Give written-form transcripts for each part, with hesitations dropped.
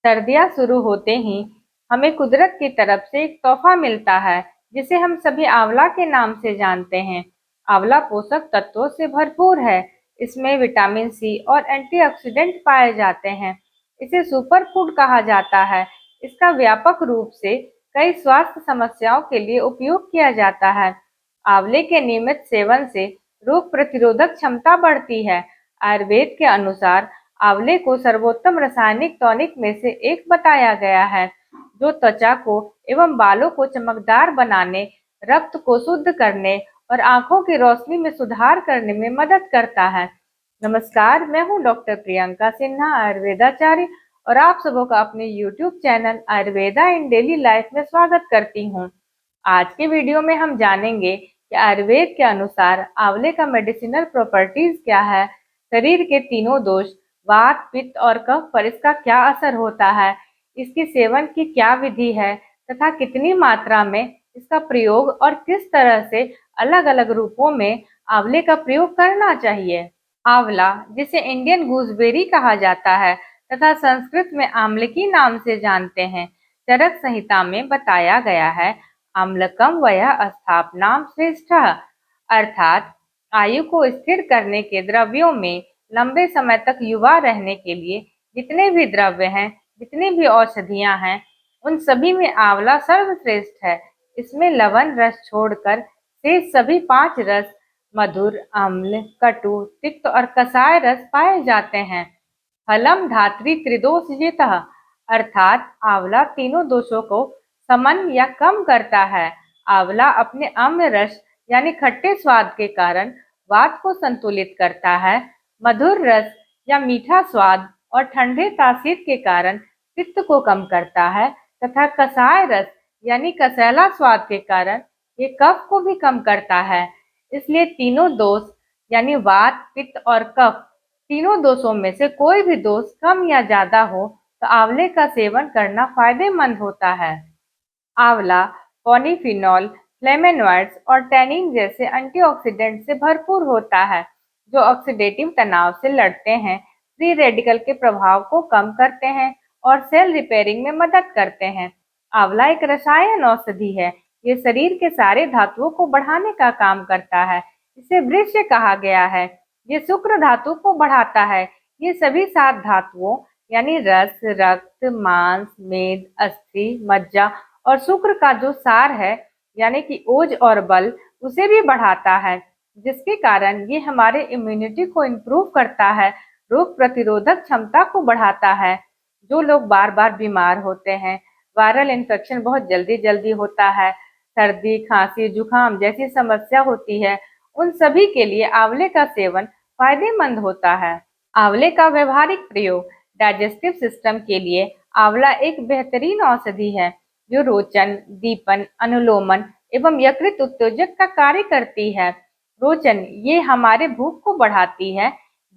सर्दियाँ शुरू होते ही हमें कुदरत की तरफ से एक तोहफा मिलता है जिसे हम सभी आंवला के नाम से जानते हैं। आंवला पोषक तत्वों से भरपूर है। इसमें विटामिन सी और एंटीऑक्सीडेंट पाए जाते हैं। इसे सुपर फूड कहा जाता है। इसका व्यापक रूप से कई स्वास्थ्य समस्याओं के लिए उपयोग किया जाता है। आंवले के नियमित सेवन से रोग प्रतिरोधक क्षमता बढ़ती है। आयुर्वेद के अनुसार आंवले को सर्वोत्तम रासायनिक टॉनिक में से एक बताया गया है, जो त्वचा को एवं बालों को चमकदार बनाने, रक्त को शुद्ध करने और आंखों की रोशनी में सुधार करने में मदद करता है। नमस्कार, मैं हूं डॉक्टर प्रियंका सिन्हा, आयुर्वेदाचार्य, और आप सबों का अपने यूट्यूब चैनल आयुर्वेदा इन डेली लाइफ में स्वागत करती हूं। आज के वीडियो में हम जानेंगे कि आयुर्वेद के अनुसार आंवले का मेडिसिनल प्रॉपर्टीज क्या है, शरीर के तीनों दोष वात, पित्त और कफ पर इसका क्या असर होता है, इसके सेवन की क्या विधि है तथा कितनी मात्रा में इसका प्रयोग और किस तरह से अलग अलग रूपों में आंवले का प्रयोग करना चाहिए। आंवला, जिसे इंडियन गूसबेरी कहा जाता है तथा संस्कृत में आम्लकी नाम से जानते हैं, चरक संहिता में बताया गया है, आम्लकम वयः अस्थापनाम श्रेष्ठः, अर्थात आयु को स्थिर करने के द्रव्यों में लंबे समय तक युवा रहने के लिए जितने भी द्रव्य हैं, जितनी भी औषधियां हैं, उन सभी में आंवला सर्वश्रेष्ठ है। इसमें लवण रस छोड़कर शेष सभी 5 रस मधुर, अम्ल, कटु, तिक्त और कसाय रस पाए जाते हैं। फलम धात्री त्रिदोष जितः, अर्थात आंवला तीनों दोषों को समन या कम करता है। आंवला अपने अम्ल रस यानी खट्टे स्वाद के कारण वात को संतुलित करता है। मधुर रस या मीठा स्वाद और ठंडे तासीर के कारण पित्त को कम करता है तथा कसाय रस यानी कसैला स्वाद के कारण ये कफ को भी कम करता है। इसलिए तीनों दोष यानी वात, पित्त और कफ, तीनों दोषों में से कोई भी दोष कम या ज्यादा हो तो आंवले का सेवन करना फायदेमंद होता है। आंवला पॉलीफिनॉल, फ्लेवोनॉइड्स और टैनिन जैसे एंटीऑक्सीडेंट से भरपूर होता है, जो ऑक्सीडेटिव तनाव से लड़ते हैं, फ्री रेडिकल के प्रभाव को कम करते हैं और सेल रिपेयरिंग में मदद करते हैं। आंवला एक रसायन औषधि है। ये शरीर के सारे धातुओं को बढ़ाने का काम करता है। इसे वृक्ष कहा गया है। ये शुक्र धातु को बढ़ाता है। ये सभी 7 धातुओं यानी रस, रक्त, मांस, मेद, अस्थि, मज्जा और शुक्र का जो सार है यानी कि ओज और बल, उसे भी बढ़ाता है, जिसके कारण ये हमारे इम्यूनिटी को इम्प्रूव करता है, रोग प्रतिरोधक क्षमता को बढ़ाता है। जो लोग बार बार बीमार होते हैं, वायरल इन्फेक्शन बहुत जल्दी जल्दी होता है, सर्दी, खांसी, जुकाम जैसी समस्या होती है, उन सभी के लिए आंवले का सेवन फायदेमंद होता है। आंवले का व्यवहारिक प्रयोग डाइजेस्टिव सिस्टम के लिए आंवला एक बेहतरीन औषधि है, जो रोचन, दीपन, अनुलोमन एवं यकृत उत्तेजक का कार्य करती है। रोचन, ये हमारे भूख को बढ़ाती है।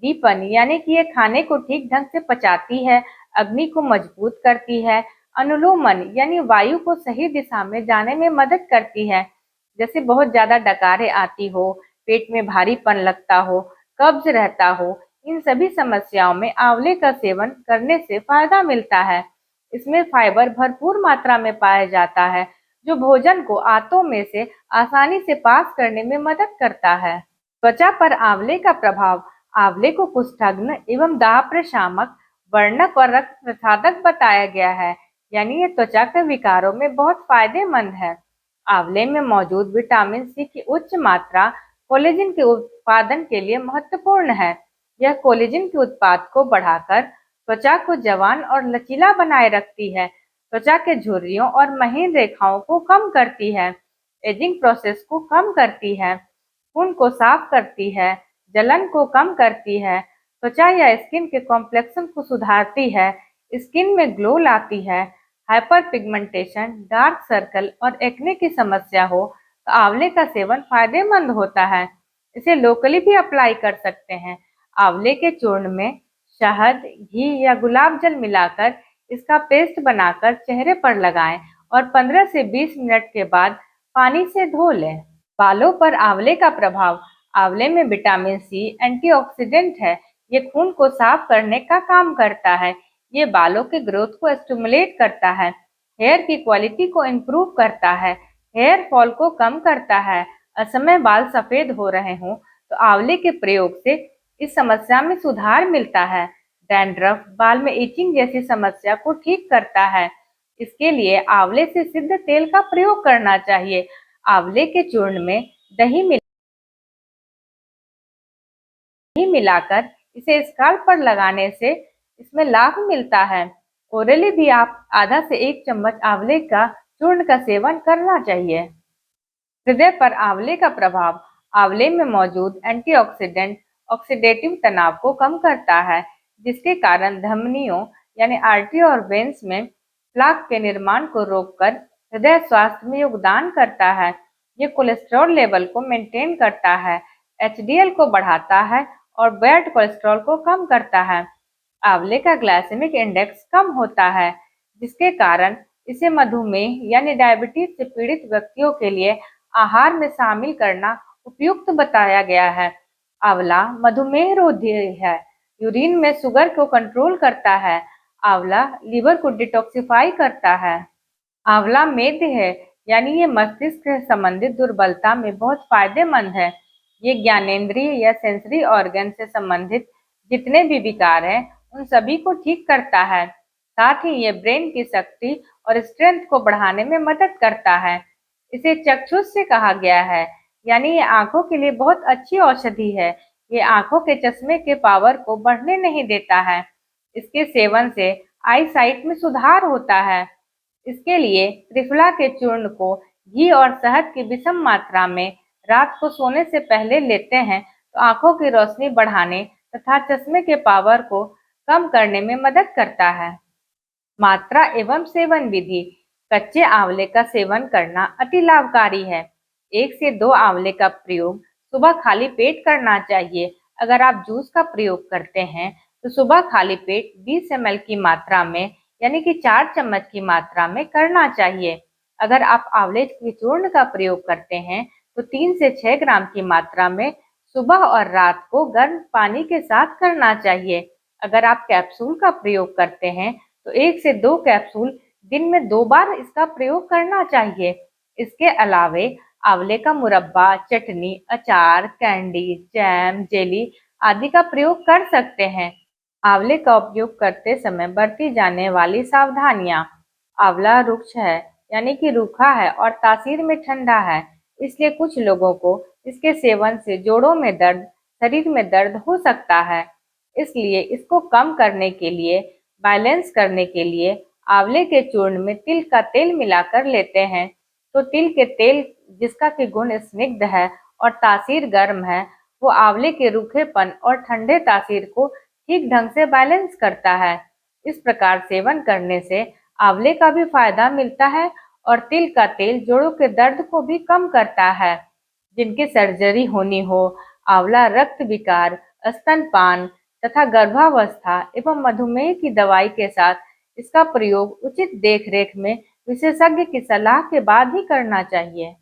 दीपन यानी कि ये खाने को ठीक ढंग से पचाती है, अग्नि को मजबूत करती है। अनुलोमन यानी वायु को सही दिशा में जाने में मदद करती है। जैसे बहुत ज्यादा डकारें आती हो, पेट में भारीपन लगता हो, कब्ज रहता हो, इन सभी समस्याओं में आंवले का सेवन करने से फायदा मिलता है। इसमें फाइबर भरपूर मात्रा में पाया जाता है, जो भोजन को आंतों में से आसानी से पास करने में मदद करता है। त्वचा पर आंवले का प्रभाव। आंवले को कुष्ठाग्न एवं दाह प्रशामक, वर्णक और रक्त प्रसाधक बताया गया है, यानी ये त्वचा के विकारों में बहुत फायदेमंद है। आंवले में मौजूद विटामिन सी की उच्च मात्रा कोलेजन के उत्पादन के लिए महत्वपूर्ण है। यह कोलेजन के उत्पाद को बढ़ाकर त्वचा को जवान और लचीला बनाए रखती है, त्वचा के झुर्रियों और महीन रेखाओं को कम करती है, एजिंग प्रोसेस को कम करती है, खून को साफ करती है, जलन को कम करती है, त्वचा या स्किन के कॉम्प्लेक्शन को सुधारती है, स्किन में ग्लो लाती है। हाइपर पिगमेंटेशन, डार्क सर्कल और एक्ने की समस्या हो तो आंवले का सेवन फायदेमंद होता है। इसे लोकली भी अप्लाई कर सकते हैं। आंवले के चूर्ण में शहद, घी या गुलाब जल मिलाकर इसका पेस्ट बनाकर चेहरे पर लगाएं और 15 से 20 मिनट के बाद पानी से धो लें। बालों पर आंवले का प्रभाव। आंवले में विटामिन सी एंटीऑक्सीडेंट है। ये खून को साफ करने का काम करता है। ये बालों के ग्रोथ को स्टिमुलेट करता है, हेयर की क्वालिटी को इम्प्रूव करता है, हेयर फॉल को कम करता है। असमय बाल सफेद हो रहे हों तो आंवले के प्रयोग से इस समस्या में सुधार मिलता है। डैंड्रफ, बाल में इचिंग जैसी समस्या को ठीक करता है। इसके लिए आंवले से सिद्ध तेल का प्रयोग करना चाहिए। आंवले के चूर्ण में दही मिलाकर इसे स्काल्प पर लगाने से इसमें लाभ मिलता है। ओरली भी आप आधा से 1 चम्मच आंवले का चूर्ण का सेवन करना चाहिए। हृदय पर आंवले का प्रभाव। आंवले में मौजूद एंटीऑक्सीडेंट ऑक्सीडेटिव तनाव को कम करता है, जिसके कारण धमनियों यानी आर्टरी और वेन्स में प्लाक के निर्माण को रोककर हृदय स्वास्थ्य में योगदान करता है। ये कोलेस्ट्रॉल लेवल को मेंटेन करता है, एचडीएल को बढ़ाता है और बैड कोलेस्ट्रॉल को कम करता है। आंवले का ग्लाइसेमिक इंडेक्स कम होता है, जिसके कारण इसे मधुमेह यानी डायबिटीज से पीड़ित व्यक्तियों के लिए आहार में शामिल करना उपयुक्त बताया गया है। आंवला मधुमेह रोधी है, यूरिन में शुगर को कंट्रोल करता है। आंवला लीवर को डिटॉक्सिफाई करता है। आंवला मेद है, यानी ये मस्तिष्क से संबंधित दुर्बलता में बहुत फायदेमंद है। ये ज्ञानेंद्रिय या सेंसरी ऑर्गन से संबंधित जितने भी विकार हैं उन सभी को ठीक करता है। साथ ही ये ब्रेन की शक्ति और स्ट्रेंथ को बढ़ाने में मदद करता है। इसे चक्षुष से कहा गया है, यानी ये आंखों के लिए बहुत अच्छी औषधि है। ये आंखों के चश्मे के पावर को बढ़ने नहीं देता है। इसके सेवन से आई साइट में सुधार होता है। इसके लिए त्रिफला के चूर्ण को घी और शहद की विषम मात्रा में रात को सोने से पहले लेते हैं तो आंखों की रोशनी बढ़ाने तथा चश्मे के पावर को कम करने में मदद करता है। मात्रा एवं सेवन विधि। कच्चे आंवले का सेवन करना अति लाभकारी है। 1 से 2 आंवले का प्रयोग सुबह खाली पेट करना चाहिए। अगर आप जूस का प्रयोग करते हैं तो सुबह खाली पेट 20 ml की मात्रा में यानी कि 4 चम्मच की मात्रा में करना चाहिए। अगर आप आंवले के चूर्ण का प्रयोग करते हैं तो 3 से 6 ग्राम की मात्रा में सुबह और रात को गर्म पानी के साथ करना चाहिए। अगर आप कैप्सूल का प्रयोग करते हैं तो 1 से 2 कैप्सूल दिन में 2 बार इसका प्रयोग करना चाहिए। इसके अलावे आंवले का मुरब्बा, चटनी, अचार, कैंडी, जैम, जेली आदि का प्रयोग कर सकते हैं। आंवले का उपयोग करते समय बरती जाने वाली सावधानियां। आंवला रुक्ष है, यानी कि रूखा है और तासीर में ठंडा है, इसलिए कुछ लोगों को इसके सेवन से जोड़ों में दर्द, शरीर में दर्द हो सकता है। इसलिए इसको कम करने के लिए, बैलेंस करने के लिए आंवले के चूर्ण में तिल का तेल मिलाकर लेते हैं। तो तिल के तेल जिसका कि गुण स्निग्ध है और तासीर गर्म है, वो आंवले के रूखेपन और ठंडे तासीर को ठीक ढंग से बैलेंस करता है। इस प्रकार सेवन करने से आंवले का भी फायदा मिलता है और तिल का तेल जोड़ों के दर्द को भी कम करता है। जिनकी सर्जरी होनी हो, आंवला रक्त विकार, स्तनपान तथा गर्भावस्था एवं मधुमेह की दवाई के साथ इसका प्रयोग उचित देखरेख में विशेषज्ञ की सलाह के बाद ही करना चाहिए।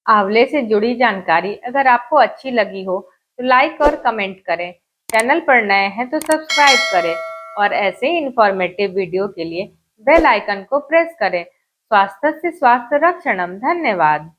आंवले से जुड़ी जानकारी अगर आपको अच्छी लगी हो तो लाइक और कमेंट करें। चैनल पर नए हैं तो सब्सक्राइब करें और ऐसे ही इंफॉर्मेटिव वीडियो के लिए बेल आइकन को प्रेस करें। स्वास्थ्य से स्वास्थ्य रक्षणम। धन्यवाद।